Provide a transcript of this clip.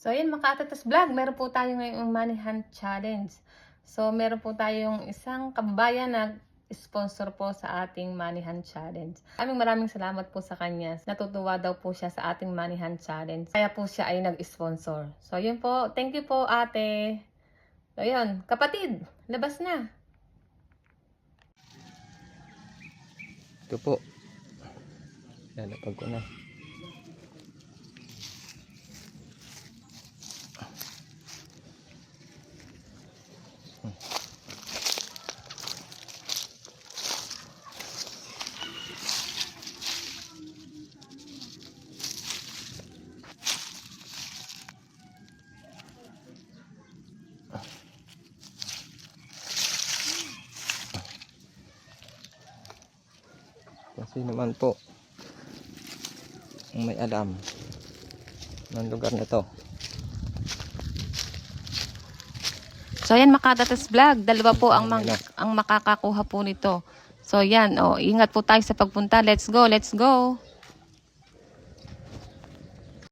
So, ayan mga Atatas Vlog, meron po tayo ngayong Money Hunt Challenge. So, meron po tayong isang kababayan na sponsor po sa ating Money Hunt Challenge. Maraming salamat po sa kanya. Natutuwa daw po siya sa ating Money Hunt Challenge. Kaya po siya ay nag-sponsor. So, yun po. Thank you po, ate. So, yun. Kapatid, labas na. Ito po. Lalapag ko na. Kasi naman po ang may alam ng lugar na to. So, yan mga Atatas Vlog. Dalawa po ang makakakuha po nito. So, yan. Ingat po tayo sa pagpunta. Let's go, let's go.